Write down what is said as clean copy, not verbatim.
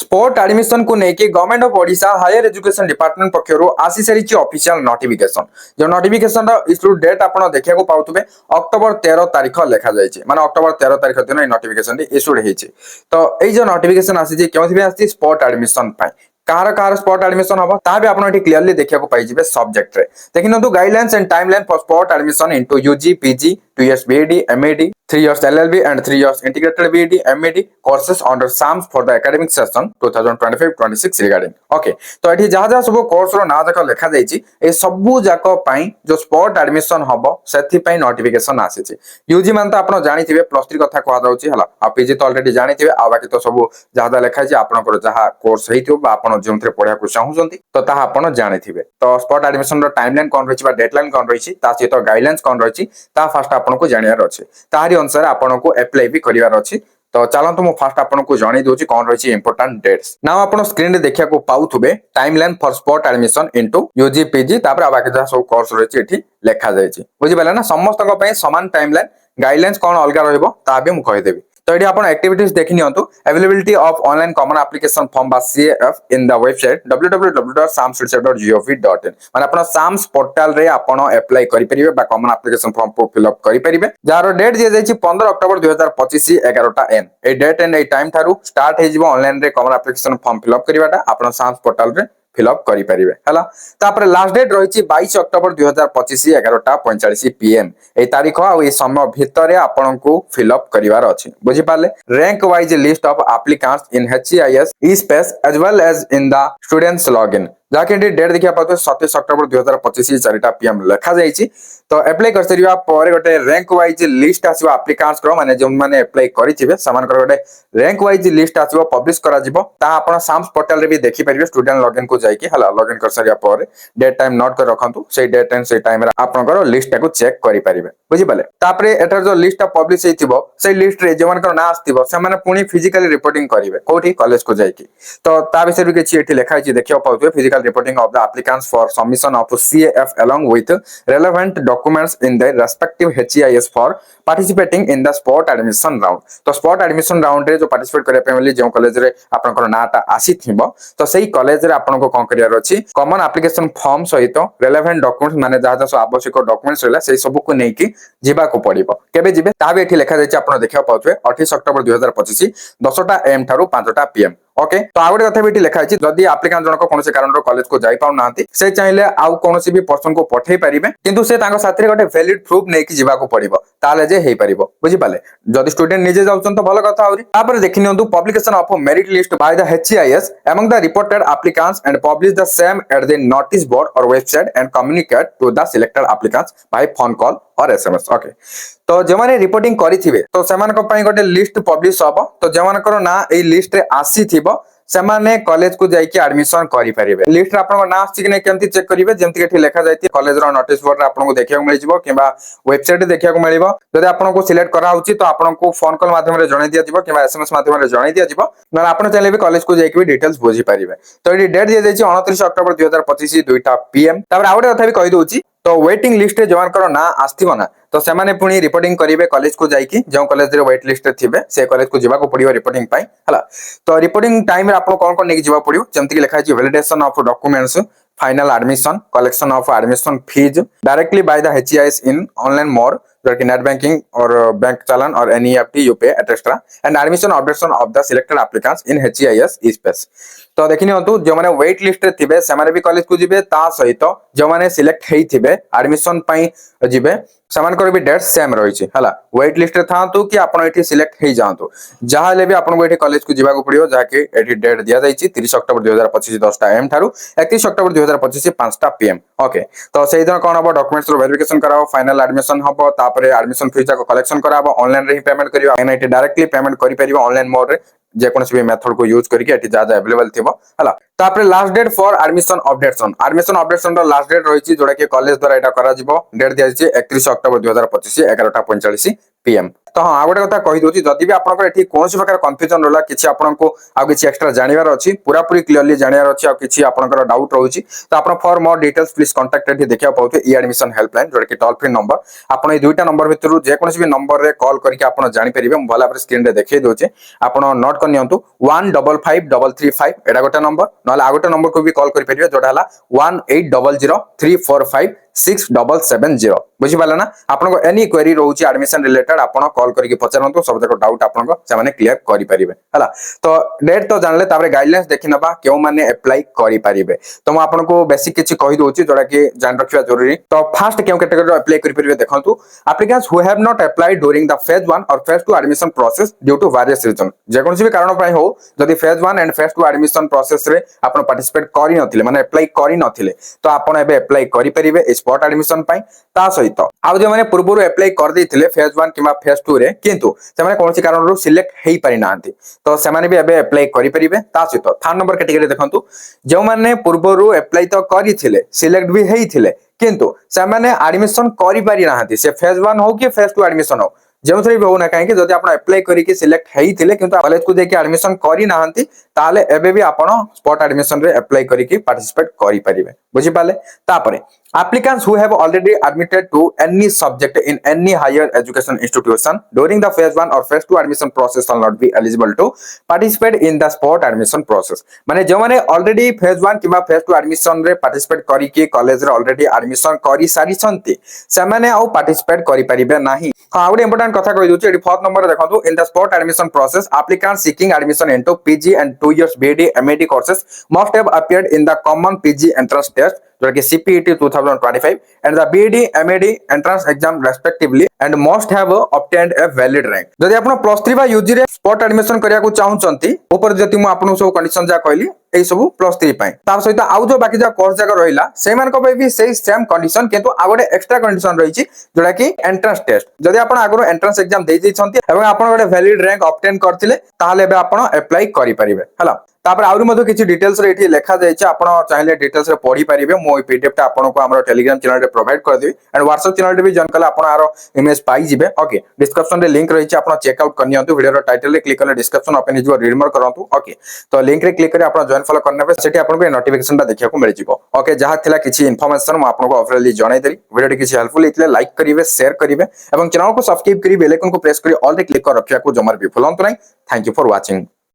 Sport admission को लेकिन government of Odisha higher education department पक्षर आसी सारी ऑफिशियल नोटिफिकेशन जो नोटिफिकेशन इश्यू डेट आप देखा पाउथे अक्टोबर 13 तारीख लिखा जाए माने अक्टोबर 13 तारीख दिन नोटिफिकेशन इश्यूड होती तो ये नोटिफिकेशन आसी क्यों स्पोर्ट एडमिशन कहार कहार स्पॉट एडमिशन हम ता भी आपन क्लियरली देखा पाइबे सब्जेक्ट रे देखिन guidelines and timeline for spot admission into UG PG 2 years BEd MEd 3 years LLB and 3 years integrated BEd MEd courses under SAMS for the academic session 2025-26 regarding okay तो एठी जहा जहा सब कोर्स रो ना जाक लिखा जाईची ए सबु जाक पई जो स्पॉट एडमिशन हबो सेथि पई नोटिफिकेशन आसीची यूजी मान तो आपण जानिथिबे प्लस 3 कथा कहआ जाउची हला आ पीजी तो ऑलरेडी जानिथिबे आ बाकी तो सब जहा जहा लिखा छै आपनकर जहा कोर्स हेइथिबो बा आपण जेमथरे पढिया को चाहुचंती तो ताहा आपण जानिथिबे तो स्पॉट एडमिशन रो टाइमलाइन कोन रहिछि बा डेडलाइन कोन रहिछि ता सहित गाइडलाइंस कोन रहिछि ता फास्ट आपण को जानियार अछि ताहारी अनुसार आपण को अप्लाई भी करिवार अछि तो चलंतु मु फास्ट आपण को जणी दोछि कोन रहिछि इंपोर्टेंट डेट्स नाउ आपण स्क्रीन रे देखिया को पाउथुबे timeline for spot admission into UG PG तापर बाकी जा सब कोर्स रहिछि एठी लेखा जायछि बुझि पाले ना समस्त को पय समान टाइमलाइन गाइडलाइंस कोन अलगा रहइबो ता भी मु कहि देबी तो ये आप एक्टिविटीज देखी नियंतु availability of online common application form बा CF in the website www.samsresearch.gov.in माने आपण साम्स पोर्टल रे आपण अप्लाई करि परिबे बा कॉमन एप्लिकेशन फॉर्म को फिल अप करि परिबे जार डेट दिया जायछि 15 अक्टोबर 2025 11टा AM a date and a time थारु स्टार्ट हे जिवो ऑनलाइन रे common application form fill up करिवाटा आपण साम्स पोर्टल रे फिल अप करि परिबे हला तापर लास्ट डेट रहिछि 22 अक्टोबर 2025 11:45 पीएम ए तारीख आ ए समय भितर आपण को फिल अप करिवार अछि बुझि पाले rank wise list of applicants in HCIS e space as well as in the students login जाके डेट देखिया पातो 27 अक्टोबर 2025 4टा पीएम लिखा जायछि तो अप्लाई कर सरिवा पर गोटे रैंक वाइज लिस्ट आसीबो एप्लिकेंट्स को माने जो माने अप्लाई करिथिबे समान कर गोटे रैंक वाइज लिस्ट आसीबो पब्लिश करा जिवो ता आपण साम्स पोर्टल रे भी देखि परिबे स्टूडेंट लॉगिन को जाईकी हला लॉगिन कर सरिया पर डेट टाइम नोट कर रखंतु से डेट एंड से टाइम रे आपनकर लिस्ट को चेक करि परिबे बुझि पाले तापरे एटर जो लिस्ट पब्लिश हेतिबो से लिस्ट रे जे मानकर ना आस्तिबो से माने पुनी फिजिकली रिपोर्टिंग करिवे कोठी कॉलेज को जाईकी तो ता विषय रे किछि एठी लिखा छि देखियो पाउतबे physical reporting of the applicants for submission of CAF along with relevant documents in their respective HCIS for participating in the sport admission round तो sport admission round रे जो participate करे पे जो कॉलेज रे आपनकर नाटा आसी थिबो तो सेही कॉलेज रे आपन को कोन करियार अछि कॉमन एप्लिकेशन फॉर्म सहित relevant documents माने जहा जहा आवश्यक डॉक्यूमेंट्स रहला सेही सब को नै कि जिबा को पड़िबो केबे जिबे ता भी एठी लिखा जाय छि आपन देखिया पाउथबे 28 अक्टोबर 2025 10टा एम थारु 5टा पीएम ओके तो आउटे कथा बेटी लिखा है जदि एप्लिकेंट जनक कोनसे कारण रो कॉलेज को जाई पाउ नांती से चाहिले आउ कोनसे भी पर्सन को पठै परिबे किंतु से तांको साथी रे गोटे वैलिड प्रूफ नै कि जिबा को पड़िबो ताले जे हेई परिबो बुझि पाले जदि स्टूडेंट निजे जाउछन तो भलो कथा आउरी तापर देखि नियंतु publication of merit list by the HCIS among the reported applicants and publish the same at the notice board or website and communicate to the selected applicants by phone call और SMS okay तो जे माने reporting करिथिबे तो सेमान को पई गोटे list publish हबो तो जे मानकर ना ए लिस्ट रे आसी थिबो सेमाने कॉलेज को जाई कि एडमिशन करि परिबे लिस्ट रे आपन ना आसी कि नै केमति चेक करिवे जेमति कि लिखा जायति कॉलेज रो नोटिस बोर्ड रे आपन को देखिया को मिलि जिवो किबा वेबसाइट रे देखिया को मिलिबो जदि आपन को सिलेक्ट करा होची तो आपन को फोन कॉल माध्यम रे जणाई दिया जिवो किबा SMS माध्यम रे जणाई दिया जिवो न आपन चाहिले भी कॉलेज को जाई कि डिटेल्स बुझी परिबे तो ए डेट दिया जायछि 29 अक्टोबर 2025 2टा पीएम तापर आउटे कथा भी कहि दोछि तो वेटिंग लिस्ट रे जवान करो ना आस्थिबो ना तो से माने पुनी रिपोर्टिंग करिवे कॉलेज को जाईकी जो कॉलेज रे वेट लिस्ट रे थिबे से कॉलेज को जिबा को पड़ियो रिपोर्टिंग पाई हला तो रिपोर्टिंग टाइम रे आपन कोन कोन नेकी जिबा पड़ियो जेमति कि लिखा छि validation of documents final admission collection of admission fees directly by the HCIS in online mode like net banking or bank challan or NEFT you pay etc and admission updation of the selected applicants in HCIS space तो देखिनि हतु जो माने wait list रे थिबे से माने भी college को जिबे ता सहित जो माने सिलेक्ट हेई थिबे एडमिशन पई जिबे समान कर भी डेट सेम रही छी हला वेट लिस्ट रे थांतु कि आपण एठी सिलेक्ट हेई जांतु जहा ले भी आपण को एठी कॉलेज को जिबा को पड़ियो जाके एठी डेट दिया जाई छी 30 अक्टोबर 2025 10टा एम थारु 31 अक्टोबर 2025 5टा पीएम ओके तो सेही दिन कोन हबो डॉक्यूमेंट्स रो वेरिफिकेशन कराओ फाइनल एडमिशन हबो तापरे एडमिशन फीस को कलेक्शन कराबो ऑनलाइन रे ही पेमेंट करियो एनआईटी डायरेक्टली पेमेंट करि परिबो ऑनलाइन मोड रे जे कोनसे भी मेथड को यूज करके एठी जा अवेलेबल थिबो हला तापरे last date for admission updation रो लास्ट डेट रही छी जोडा के कॉलेज द्वारा एटा करा जिवो डेट दिया छी 31 अक्टोबर 2025 11:45 PM। तो हाँ आ गोटे कथा कही दूची जदि भी आपनकर एठी कोनोसी प्रकार कंफ्यूजन रहला किछि आपनको आ किछि एक्स्ट्रा जानिबार अछि पूरा पूरी क्लियरली जानिबार अछि आ किछि आपनकर डाउट रहउछि तो आपण for more details please contact एठी देखिया पाउथे ई एडमिशन हेल्पलाइन जोटा कि टोल फ्री नंबर आपण ए दुईटा नंबर भितरु जे कोनोसी भी नंबर रे कॉल करके आपण जानि परिबे म भला पर स्क्रीन रे देखै दोचे आपण नोट कर नियंतु 155335 एडा गोटे नंबर नले आ गोटे नंबर को भी कॉल करि परिबे जोटा हला 180034567770 बुझि पाला ना आपनको एनी क्वेरी रहउछि एडमिशन रिलेटेड आपण कॉल करके पचारंतु सब जको डाउट आपनको से क्लियर करि परिबे हला तो डेट तो जानले तारे गाइडलाइंस देखि नबा केउ माने अप्लाई करि परिबे तो म आपनको बेसिक किछि कहि दोछि जोटा कि जान रखिबा जरूरी तो फर्स्ट केउ कैटेगरी अप्लाई करि परिबे देखंतु applicants who have not applied during the phase 1 और phase 2 admission process due to various reason जे कोनसी भी कारण पय हो जदि phase 1 and phase 2 admission process रे आपण पार्टिसिपेट करि नथिले माने अप्लाई करि नथिले तो आपण एबे अप्लाई करि परिबे स्पॉट एडमिशन पय ता सहित आउ जे माने पूर्वरु अप्लाई कर दैथिले फेज 1 किबा फेज 2 रे किंतु से माने कोनसी कारणरू सिलेक्ट हेई पारि नांती तो से माने भी एबे अप्लाई करि परिबे ता सहित थर्ड नंबर कैटेगरी देखंतु जे माने पूर्वरु अप्लाई तो करिथिले सिलेक्ट भी हेइथिले किंतु से माने एडमिशन करि पारि नांती से फेज 1 हो कि फेज 2 एडमिशन हो जो थ्री भी होना कहीं जदि आप अप्लाई करके सिलेक्ट हेइथिले किंतु कॉलेज को देके एडमिशन करि नाहंती ताले एबे भी आपण स्पॉट एडमिशन रे अप्लाई करके पार्टिसिपेट करि परिबे बुझि पाले तापरे applicants who have already admitted to any subject in any higher education institution during the phase 1 or phase 2 admission process shall not be eligible to participate in the spot admission process माने जो माने already phase 1 किबा phase 2 admission रे participate करी के college रे already admission करी सारी छंती से माने आ पार्टिसिपेट करि परिबे नाही हां गुड इंपोर्टेंट कथा कहि दोछि एडी फोर्थ नंबर देखंतु in the spot admission process applicants seeking admission into PG and 2 years BD MAD courses must have appeared in the common PG entrance test जो कि CPET 2025 and the BD MAD entrance exam respectively and must have obtained a valid rank जदि आपण plus 3 बा UG रे spot admission करिया को चाहउचंती ऊपर जति मु आपन सब कंडीशन जा कहली ए सब प्लस 3 पय तार सहित आउ जो बाकी जा कोर्स जाक रहिला सेमान को भी सेही सेम कंडीशन किंतु आ गोटे एक्स्ट्रा कंडीशन रहिछि जोटा कि एंट्रेंस टेस्ट जदि आपण आगरो एंट्रेंस एग्जाम देइ दैछंती एवं आपण गोटे वैलिड रैंक ऑब्टेन करथिले ताहाले बे आपण अप्लाई करि परिबे हला तापर आउरी मधो किछि डिटेल्स रे एठी लेखा जायछि आपण चाहिले डिटेल्स रे पढी परिबे मो पीडीएफ टा आपण को हमर टेलीग्राम चैनल रे प्रोवाइड कर देबी एंड व्हाट्सएप चैनल रे भी जॉइन कला आपण आरो इमेज पाई जिवे ओके डिस्क्रिप्शन रे लिंक रहिछि आपण चेक आउट करनियंतु वीडियो रो टाइटल रे क्लिक करले डिस्क्रिप्शन ओपन हिजो रीड मोर करंतु ओके तो लिंक रे क्लिक करे आपण जॉइन फॉलो करनेबे सेठी आपण को नोटिफिकेशन टा देखिया को मिल जिवो ओके जहा थिला किछि इंफॉर्मेशन म आपण को ऑफरली जणाई देली वीडियो टी किछि हेल्पफुल हितले लाइक करिवे शेयर करिवे एवं चैनल को सब्सक्राइब करि बेल आइकन को प्रेस करि ऑल रे क्लिक कर रखिया को जमर भी भूलंतु नै थैंक यू फॉर वाचिंग।